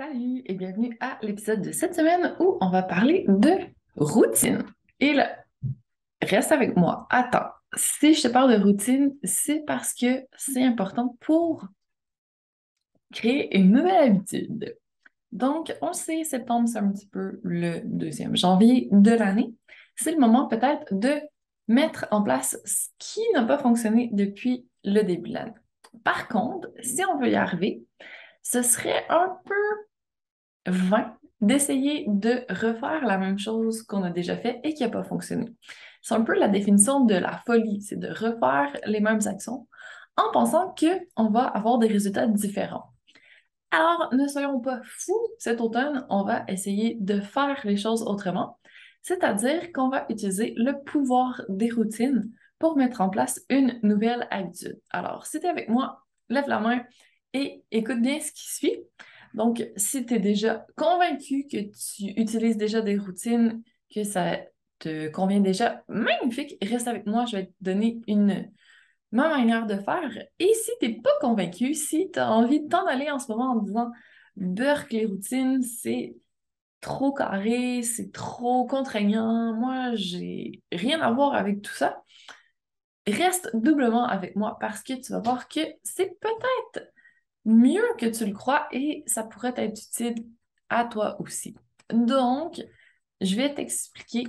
Salut et bienvenue à l'épisode de cette semaine où on va parler de routine. Et là, reste avec moi. Attends, si je te parle de routine, c'est parce que c'est important pour créer une nouvelle habitude. Donc, on le sait, septembre, c'est un petit peu le 2e janvier de l'année. C'est le moment peut-être de mettre en place ce qui n'a pas fonctionné depuis le début de l'année. Par contre, si on veut y arriver, ce serait un peu vain d'essayer de refaire la même chose qu'on a déjà fait et qui n'a pas fonctionné. C'est un peu la définition de la folie, c'est de refaire les mêmes actions en pensant qu'on va avoir des résultats différents. Alors, ne soyons pas fous cet automne, on va essayer de faire les choses autrement, c'est-à-dire qu'on va utiliser le pouvoir des routines pour mettre en place une nouvelle habitude. Alors, si tu es avec moi, lève la main et écoute bien ce qui suit. Donc, si tu es déjà convaincu que tu utilises déjà des routines, que ça te convient déjà, magnifique, reste avec moi, je vais te donner ma manière de faire. Et si t'es pas convaincu, si tu as envie de t'en aller en ce moment en disant Burk, les routines, c'est trop carré, c'est trop contraignant, moi, j'ai rien à voir avec tout ça, reste doublement avec moi parce que tu vas voir que c'est peut-être mieux que tu le crois et ça pourrait être utile à toi aussi. Donc, je vais t'expliquer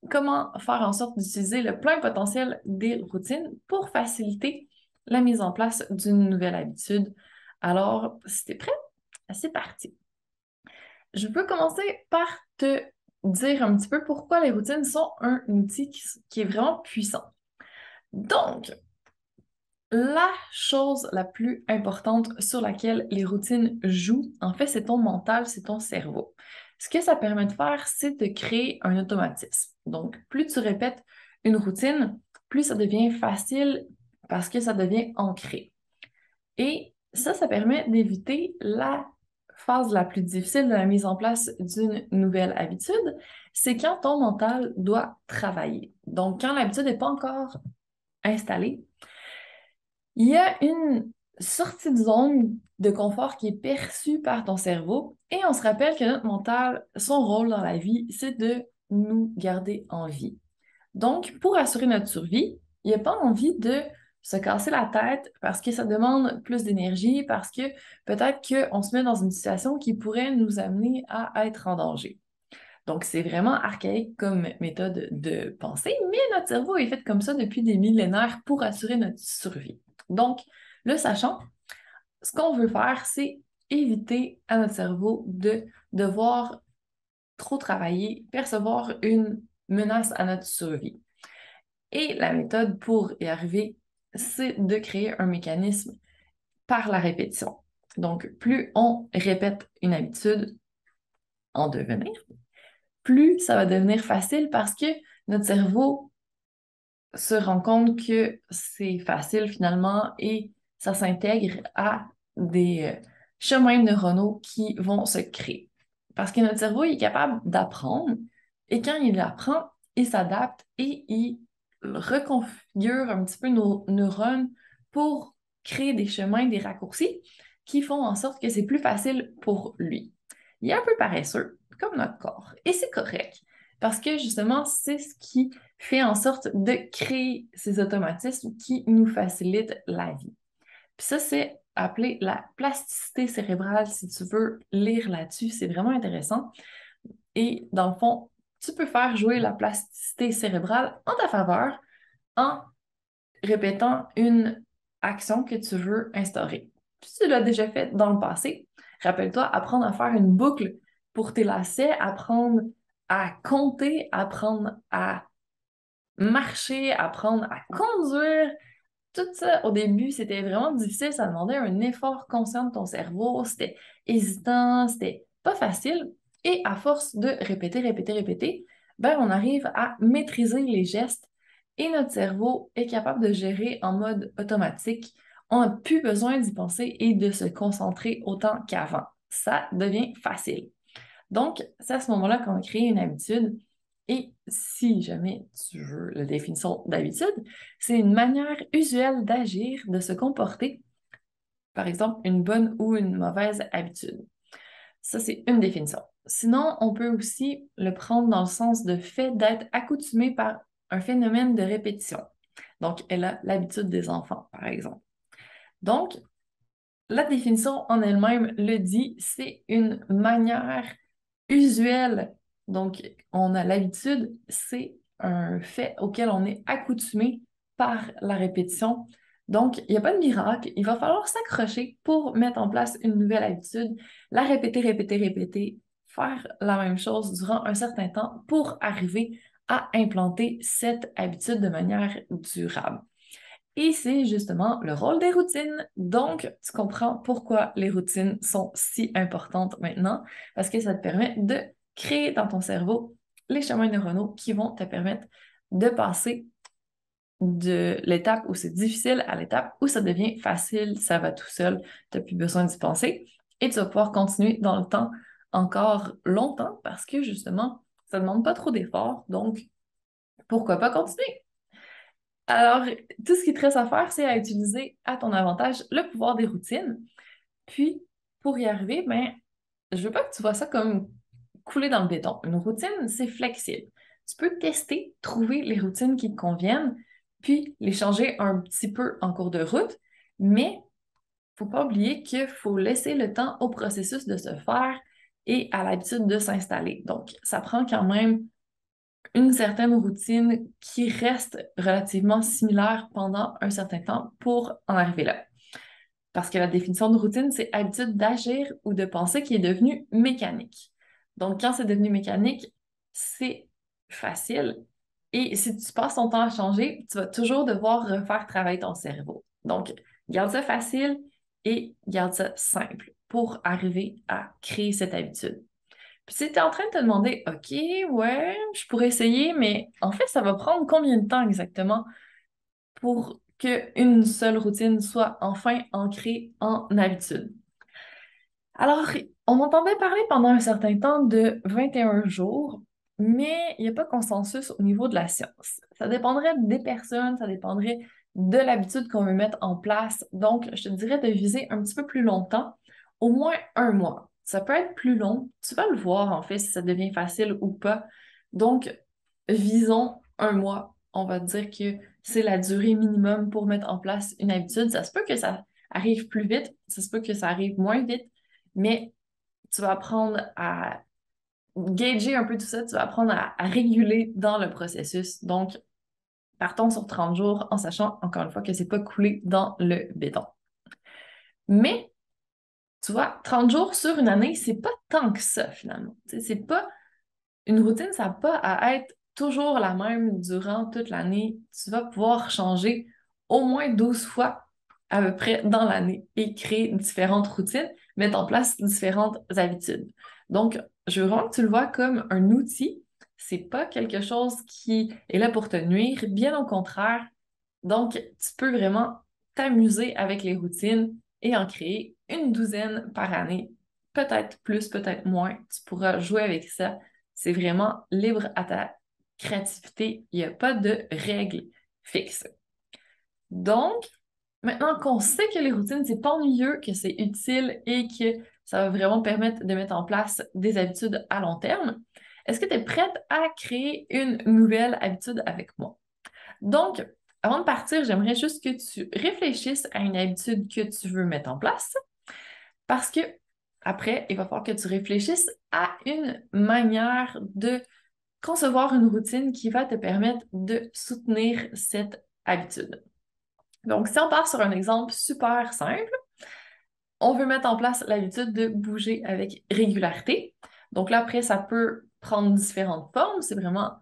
comment faire en sorte d'utiliser le plein potentiel des routines pour faciliter la mise en place d'une nouvelle habitude. Alors, si t'es prêt, c'est parti. Je peux commencer par te dire un petit peu pourquoi les routines sont un outil qui est vraiment puissant. Donc, la chose la plus importante sur laquelle les routines jouent, en fait, c'est ton mental, c'est ton cerveau. Ce que ça permet de faire, c'est de créer un automatisme. Donc, plus tu répètes une routine, plus ça devient facile parce que ça devient ancré. Et ça permet d'éviter la phase la plus difficile de la mise en place d'une nouvelle habitude, c'est quand ton mental doit travailler. Donc, quand l'habitude n'est pas encore installée, il y a une sortie de zone de confort qui est perçue par ton cerveau et on se rappelle que notre mental, son rôle dans la vie, c'est de nous garder en vie. Donc, pour assurer notre survie, il n'y a pas envie de se casser la tête parce que ça demande plus d'énergie, parce que peut-être qu'on se met dans une situation qui pourrait nous amener à être en danger. Donc, c'est vraiment archaïque comme méthode de pensée, mais notre cerveau est fait comme ça depuis des millénaires pour assurer notre survie. Donc, le sachant, ce qu'on veut faire, c'est éviter à notre cerveau de devoir trop travailler, percevoir une menace à notre survie. Et la méthode pour y arriver, c'est de créer un mécanisme par la répétition. Donc, plus on répète une habitude en devenir, plus ça va devenir facile parce que notre cerveau se rend compte que c'est facile finalement et ça s'intègre à des chemins neuronaux qui vont se créer. Parce que notre cerveau il est capable d'apprendre et quand il apprend, il s'adapte et il reconfigure un petit peu nos neurones pour créer des chemins, des raccourcis qui font en sorte que c'est plus facile pour lui. Il est un peu paresseux, comme notre corps, et c'est correct. Parce que justement, c'est ce qui fait en sorte de créer ces automatismes qui nous facilitent la vie. Puis ça, c'est appelé la plasticité cérébrale. Si tu veux lire là-dessus, c'est vraiment intéressant. Et dans le fond, tu peux faire jouer la plasticité cérébrale en ta faveur en répétant une action que tu veux instaurer. Puis tu l'as déjà fait dans le passé. Rappelle-toi, apprendre à faire une boucle pour tes lacets, apprendre à compter, apprendre à marcher, apprendre à conduire. Tout ça, au début, c'était vraiment difficile. Ça demandait un effort conscient de ton cerveau. C'était hésitant, c'était pas facile. Et à force de répéter, répéter, répéter, ben, on arrive à maîtriser les gestes et notre cerveau est capable de gérer en mode automatique. On n'a plus besoin d'y penser et de se concentrer autant qu'avant. Ça devient facile. Donc, c'est à ce moment-là qu'on crée une habitude. Et si jamais tu veux la définition d'habitude, c'est une manière usuelle d'agir, de se comporter, par exemple, une bonne ou une mauvaise habitude. Ça, c'est une définition. Sinon, on peut aussi le prendre dans le sens de fait d'être accoutumé par un phénomène de répétition. Donc, elle a l'habitude des enfants, par exemple. Donc, la définition en elle-même le dit, c'est une manière usuelle. Donc, on a l'habitude, c'est un fait auquel on est accoutumé par la répétition. Donc, il n'y a pas de miracle. Il va falloir s'accrocher pour mettre en place une nouvelle habitude, la répéter, répéter, répéter, faire la même chose durant un certain temps pour arriver à implanter cette habitude de manière durable. Et c'est justement le rôle des routines. Donc, tu comprends pourquoi les routines sont si importantes maintenant, parce que ça te permet de créer dans ton cerveau les chemins neuronaux qui vont te permettre de passer de l'étape où c'est difficile à l'étape où ça devient facile, ça va tout seul, tu n'as plus besoin d'y penser et tu vas pouvoir continuer dans le temps encore longtemps parce que justement, ça ne demande pas trop d'efforts, donc pourquoi pas continuer? Alors, tout ce qui te reste à faire, c'est à utiliser à ton avantage le pouvoir des routines. Puis, pour y arriver, ben, je veux pas que tu vois ça comme couler dans le béton. Une routine, c'est flexible. Tu peux tester, trouver les routines qui te conviennent, puis les changer un petit peu en cours de route, mais faut pas oublier qu'il faut laisser le temps au processus de se faire et à l'habitude de s'installer. Donc, ça prend quand même une certaine routine qui reste relativement similaire pendant un certain temps pour en arriver là. Parce que la définition de routine, c'est habitude d'agir ou de penser qui est devenue mécanique. Donc, quand c'est devenu mécanique, c'est facile. Et si tu passes ton temps à changer, tu vas toujours devoir refaire travailler ton cerveau. Donc, garde ça facile et garde ça simple pour arriver à créer cette habitude. Puis si tu es en train de te demander, OK, ouais, je pourrais essayer, mais en fait, ça va prendre combien de temps exactement pour qu'une seule routine soit enfin ancrée en habitude? Alors, on entendait parler pendant un certain temps de 21 jours, mais il n'y a pas de consensus au niveau de la science. Ça dépendrait des personnes, ça dépendrait de l'habitude qu'on veut mettre en place. Donc, je te dirais de viser un petit peu plus longtemps, au moins un mois. Ça peut être plus long. Tu vas le voir, en fait, si ça devient facile ou pas. Donc, visons un mois. On va dire que c'est la durée minimum pour mettre en place une habitude. Ça se peut que ça arrive plus vite, ça se peut que ça arrive moins vite, mais tu vas apprendre à gager un peu tout ça, tu vas apprendre à réguler dans le processus. Donc, partons sur 30 jours en sachant, encore une fois, que c'est pas coulé dans le béton. Mais, tu vois, 30 jours sur une année, c'est pas tant que ça, finalement. C'est pas une routine, ça n'a pas à être toujours la même durant toute l'année. Tu vas pouvoir changer au moins 12 fois à peu près dans l'année et créer différentes routines, mettre en place différentes habitudes. Donc, je veux vraiment que tu le vois comme un outil. C'est pas quelque chose qui est là pour te nuire, bien au contraire. Donc, tu peux vraiment t'amuser avec les routines et en créer une douzaine par année. Peut-être plus, peut-être moins. Tu pourras jouer avec ça. C'est vraiment libre à ta créativité. Il n'y a pas de règles fixes. Donc, maintenant qu'on sait que les routines, c'est pas ennuyeux, que c'est utile et que ça va vraiment permettre de mettre en place des habitudes à long terme, est-ce que tu es prête à créer une nouvelle habitude avec moi? Donc, avant de partir, j'aimerais juste que tu réfléchisses à une habitude que tu veux mettre en place parce que après, il va falloir que tu réfléchisses à une manière de concevoir une routine qui va te permettre de soutenir cette habitude. Donc, si on part sur un exemple super simple, on veut mettre en place l'habitude de bouger avec régularité. Donc là, après, ça peut prendre différentes formes. C'est vraiment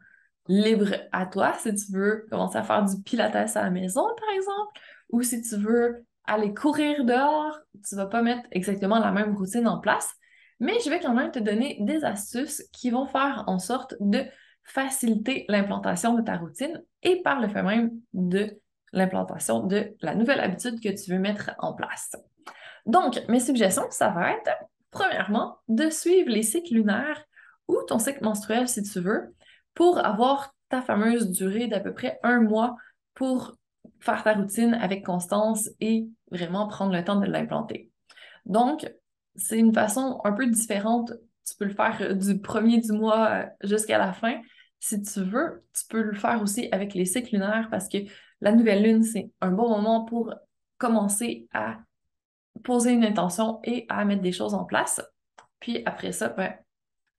libre à toi si tu veux commencer à faire du pilates à la maison, par exemple, ou si tu veux aller courir dehors, tu vas pas mettre exactement la même routine en place, mais je vais quand même te donner des astuces qui vont faire en sorte de faciliter l'implantation de ta routine et par le fait même de l'implantation de la nouvelle habitude que tu veux mettre en place. Donc, mes suggestions, ça va être, premièrement, de suivre les cycles lunaires ou ton cycle menstruel si tu veux, pour avoir ta fameuse durée d'à peu près un mois pour faire ta routine avec constance et vraiment prendre le temps de l'implanter. Donc, c'est une façon un peu différente. Tu peux le faire du premier du mois jusqu'à la fin. Si tu veux, tu peux le faire aussi avec les cycles lunaires parce que la nouvelle lune, c'est un bon moment pour commencer à poser une intention et à mettre des choses en place. Puis après ça, ben,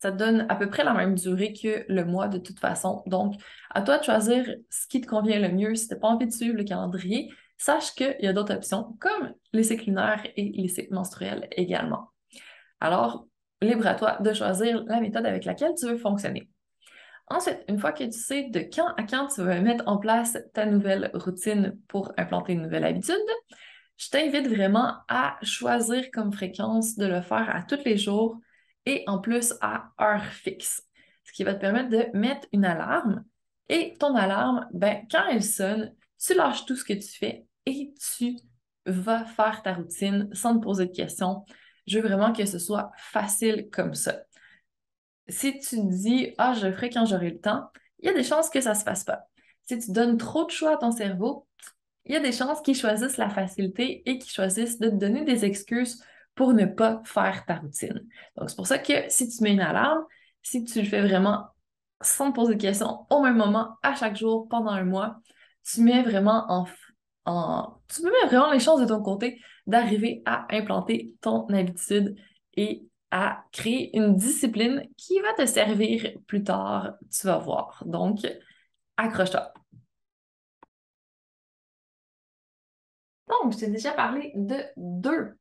ça te donne à peu près la même durée que le mois de toute façon. Donc, à toi de choisir ce qui te convient le mieux. Si tu n'as pas envie de suivre le calendrier, sache qu'il y a d'autres options comme les cycles lunaires et les cycles menstruels également. Alors, libre à toi de choisir la méthode avec laquelle tu veux fonctionner. Ensuite, une fois que tu sais de quand à quand tu veux mettre en place ta nouvelle routine pour implanter une nouvelle habitude, je t'invite vraiment à choisir comme fréquence de le faire à tous les jours et en plus à heure fixe, ce qui va te permettre de mettre une alarme et ton alarme, ben, quand elle sonne, tu lâches tout ce que tu fais et tu vas faire ta routine sans te poser de questions. Je veux vraiment que ce soit facile comme ça. Si tu te dis, ah, je le ferai quand j'aurai le temps, il y a des chances que ça se fasse pas. Si tu donnes trop de choix à ton cerveau, il y a des chances qu'ils choisissent la facilité et qu'ils choisissent de te donner des excuses pour ne pas faire ta routine. Donc, c'est pour ça que si tu mets une alarme, si tu le fais vraiment sans te poser de questions au même moment, à chaque jour, pendant un mois, tu mets vraiment tu mets vraiment les chances de ton côté d'arriver à implanter ton habitude et à créer une discipline qui va te servir plus tard, tu vas voir. Donc, accroche-toi. Donc, je t'ai déjà parlé de deux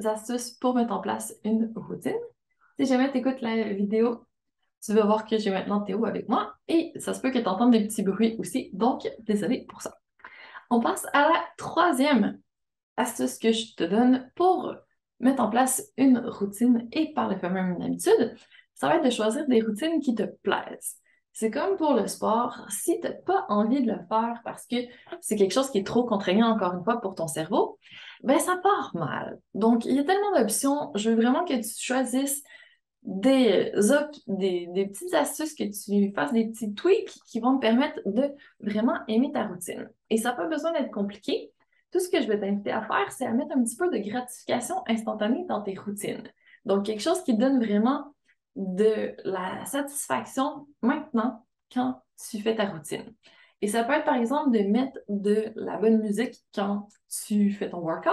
astuces pour mettre en place une routine. Si jamais tu écoutes la vidéo, tu vas voir que j'ai maintenant Théo avec moi et ça se peut que tu entendes des petits bruits aussi, donc désolé pour ça. On passe à la troisième astuce que je te donne pour mettre en place une routine et par le fait même une habitude. Ça va être de choisir des routines qui te plaisent. C'est comme pour le sport, si tu n'as pas envie de le faire parce que c'est quelque chose qui est trop contraignant, encore une fois, pour ton cerveau, ben ça part mal. Donc, il y a tellement d'options. Je veux vraiment que tu choisisses des petites astuces, que tu fasses des petits tweaks qui vont te permettre de vraiment aimer ta routine. Et ça n'a pas besoin d'être compliqué. Tout ce que je vais t'inviter à faire, c'est à mettre un petit peu de gratification instantanée dans tes routines. Donc, quelque chose qui donne vraiment de la satisfaction maintenant quand tu fais ta routine. Et ça peut être, par exemple, de mettre de la bonne musique quand tu fais ton workout.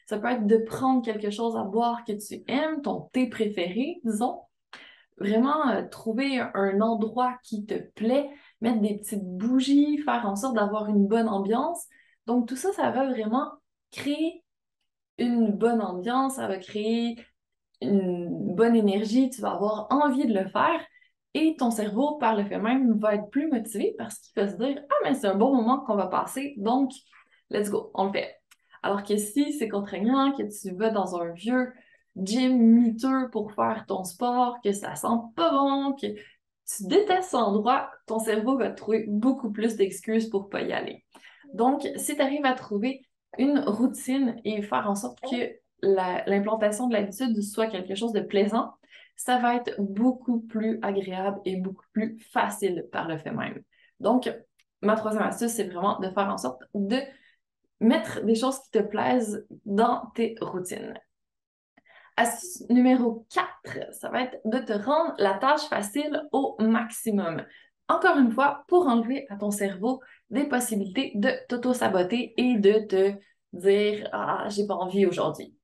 Ça peut être de prendre quelque chose à boire que tu aimes, ton thé préféré, disons. Vraiment trouver un endroit qui te plaît, mettre des petites bougies, faire en sorte d'avoir une bonne ambiance. Donc tout ça, ça va vraiment créer une bonne ambiance, ça va créer une bonne énergie, tu vas avoir envie de le faire et ton cerveau, par le fait même, va être plus motivé parce qu'il va se dire, ah, mais c'est un bon moment qu'on va passer, donc let's go, on le fait. Alors que si c'est contraignant, que tu vas dans un vieux gym miteux pour faire ton sport, que ça sent pas bon, que tu détestes l'endroit, ton cerveau va trouver beaucoup plus d'excuses pour pas y aller. Donc, si tu arrives à trouver une routine et faire en sorte que l'implantation de l'habitude soit quelque chose de plaisant, ça va être beaucoup plus agréable et beaucoup plus facile par le fait même. Donc, ma troisième astuce, c'est vraiment de faire en sorte de mettre des choses qui te plaisent dans tes routines. Astuce numéro 4, ça va être de te rendre la tâche facile au maximum. Encore une fois, pour enlever à ton cerveau des possibilités de t'auto-saboter et de te dire ah, j'ai pas envie aujourd'hui.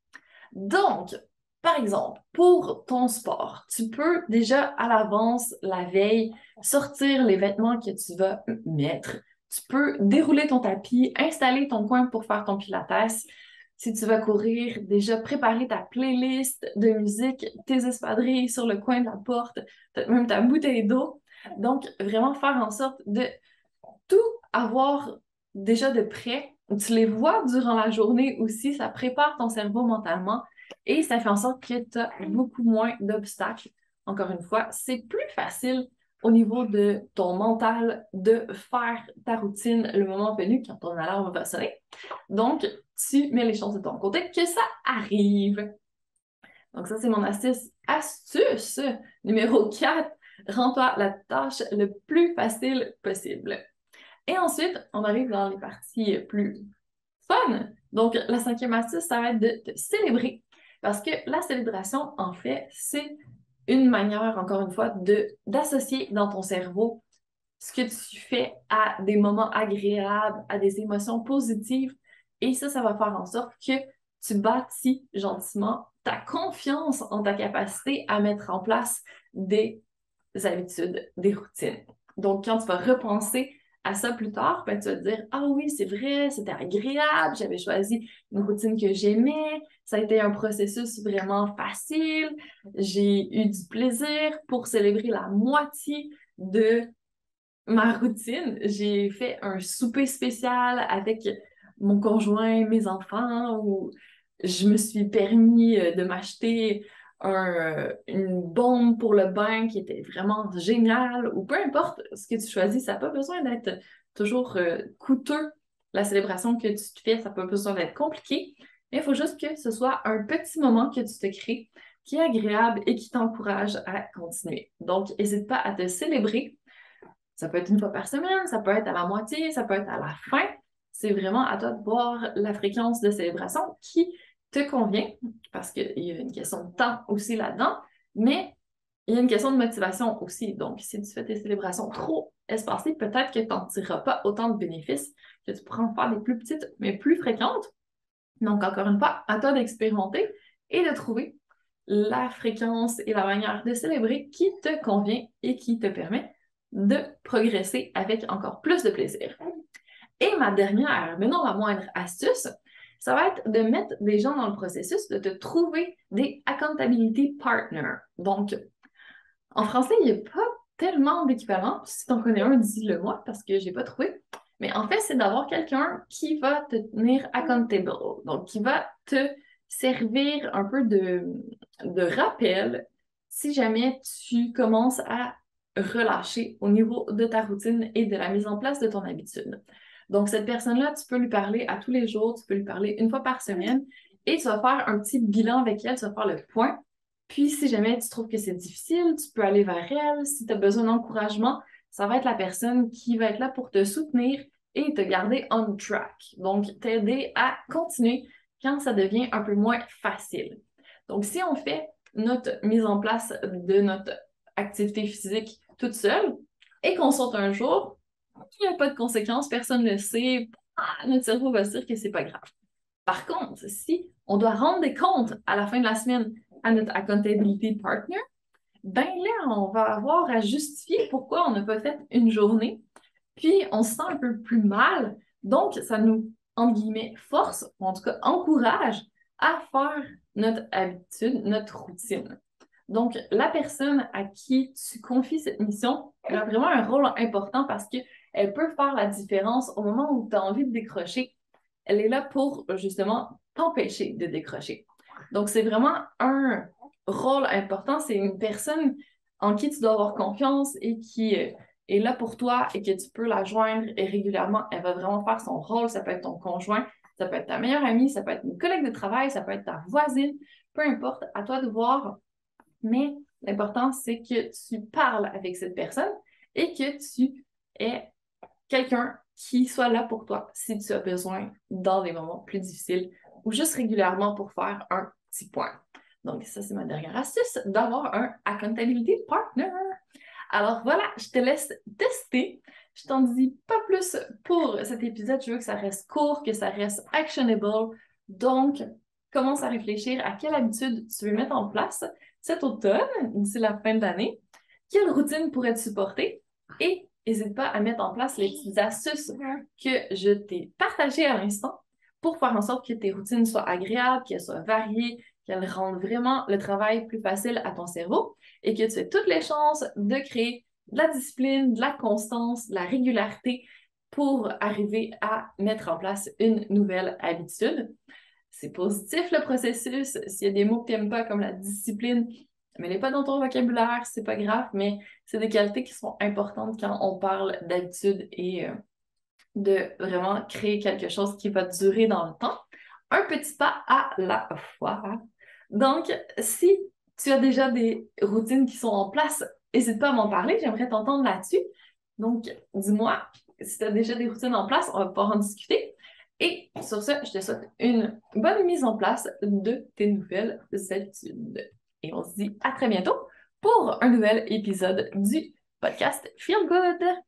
Donc, par exemple, pour ton sport, tu peux déjà à l'avance, la veille, sortir les vêtements que tu vas mettre. Tu peux dérouler ton tapis, installer ton coin pour faire ton pilates. Si tu vas courir, déjà préparer ta playlist de musique, tes espadrilles sur le coin de la porte, peut-être même ta bouteille d'eau. Donc, vraiment faire en sorte de tout avoir déjà de près. Tu les vois durant la journée aussi, ça prépare ton cerveau mentalement et ça fait en sorte que tu as beaucoup moins d'obstacles. Encore une fois, c'est plus facile au niveau de ton mental de faire ta routine le moment venu quand ton alarme va sonner. Donc, tu mets les chances de ton côté que ça arrive. Donc, ça, c'est mon astuce numéro 4. Rends-toi la tâche le plus facile possible. Et ensuite, on arrive dans les parties plus fun. Donc, la cinquième astuce, ça va être de te célébrer. Parce que la célébration, en fait, c'est une manière, encore une fois, d'associer dans ton cerveau ce que tu fais à des moments agréables, à des émotions positives. Et ça va faire en sorte que tu bâtis gentiment ta confiance en ta capacité à mettre en place des habitudes, des routines. Donc, quand tu vas repenser à ça plus tard, ben, tu vas te dire, ah oui, c'est vrai, c'était agréable, j'avais choisi une routine que j'aimais, ça a été un processus vraiment facile, j'ai eu du plaisir pour célébrer la moitié de ma routine. J'ai fait un souper spécial avec mon conjoint, mes enfants, où je me suis permis de m'acheter une bombe pour le bain qui était vraiment géniale, ou peu importe ce que tu choisis, ça n'a pas besoin d'être toujours coûteux. La célébration que tu te fais, ça n'a pas besoin d'être compliqué, mais il faut juste que ce soit un petit moment que tu te crées qui est agréable et qui t'encourage à continuer. Donc, n'hésite pas à te célébrer. Ça peut être une fois par semaine, ça peut être à la moitié, ça peut être à la fin. C'est vraiment à toi de voir la fréquence de célébration qui te convient, parce qu'il y a une question de temps aussi là-dedans, mais il y a une question de motivation aussi. Donc, si tu fais tes célébrations trop espacées, peut-être que tu n'en tireras pas autant de bénéfices, que tu pourras en faire des plus petites, mais plus fréquentes. Donc, encore une fois, à toi d'expérimenter et de trouver la fréquence et la manière de célébrer qui te convient et qui te permet de progresser avec encore plus de plaisir. Et ma dernière, mais non la moindre astuce, ça va être de mettre des gens dans le processus, de te trouver des accountability partners. Donc, en français, il n'y a pas tellement d'équivalent. Si tu en connais un, dis-le moi parce que je n'ai pas trouvé. Mais en fait, c'est d'avoir quelqu'un qui va te tenir accountable, donc qui va te servir un peu de rappel si jamais tu commences à relâcher au niveau de ta routine et de la mise en place de ton habitude. Donc, cette personne-là, tu peux lui parler à tous les jours, tu peux lui parler une fois par semaine et tu vas faire un petit bilan avec elle, tu vas faire le point. Puis, si jamais tu trouves que c'est difficile, tu peux aller vers elle. Si tu as besoin d'encouragement, ça va être la personne qui va être là pour te soutenir et te garder on track. Donc, t'aider à continuer quand ça devient un peu moins facile. Donc, si on fait notre mise en place de notre activité physique toute seule et qu'on saute un jour, il n'y a pas de conséquences, personne ne le sait, notre cerveau va se dire que c'est pas grave. Par contre, si on doit rendre des comptes à la fin de la semaine à notre accountability partner, ben là, on va avoir à justifier pourquoi on n'a pas fait une journée, puis on se sent un peu plus mal, donc ça nous, entre guillemets, force, ou en tout cas encourage à faire notre habitude, notre routine. Donc, la personne à qui tu confies cette mission, elle a vraiment un rôle important parce qu'elle peut faire la différence au moment où tu as envie de décrocher. Elle est là pour justement t'empêcher de décrocher. Donc, c'est vraiment un rôle important. C'est une personne en qui tu dois avoir confiance et qui est là pour toi et que tu peux la joindre et régulièrement. Elle va vraiment faire son rôle. Ça peut être ton conjoint, ça peut être ta meilleure amie, ça peut être une collègue de travail, ça peut être ta voisine. Peu importe, à toi de voir. Mais l'important, c'est que tu parles avec cette personne et que tu aies quelqu'un qui soit là pour toi si tu as besoin dans des moments plus difficiles ou juste régulièrement pour faire un petit point. Donc, ça, c'est ma dernière astuce, d'avoir un accountability partner. Alors voilà, je te laisse tester. Je t'en dis pas plus pour cet épisode. Je veux que ça reste court, que ça reste actionable. Donc, commence à réfléchir à quelle habitude tu veux mettre en place cet automne, d'ici la fin de l'année. Quelle routine pourrait te supporter? Et n'hésite pas à mettre en place les petites astuces que je t'ai partagées à l'instant pour faire en sorte que tes routines soient agréables, qu'elles soient variées, qu'elles rendent vraiment le travail plus facile à ton cerveau et que tu aies toutes les chances de créer de la discipline, de la constance, de la régularité pour arriver à mettre en place une nouvelle habitude. C'est positif le processus. S'il y a des mots que tu n'aimes pas comme la discipline, mets-les pas dans ton vocabulaire, c'est pas grave, mais c'est des qualités qui sont importantes quand on parle d'habitude et de vraiment créer quelque chose qui va durer dans le temps. Un petit pas à la fois. Donc, si tu as déjà des routines qui sont en place, n'hésite pas à m'en parler, j'aimerais t'entendre là-dessus. Donc, dis-moi, si tu as déjà des routines en place, on va pouvoir en discuter. Et sur ce, je te souhaite une bonne mise en place de tes nouvelles habitudes. Et on se dit à très bientôt pour un nouvel épisode du podcast Feel Good.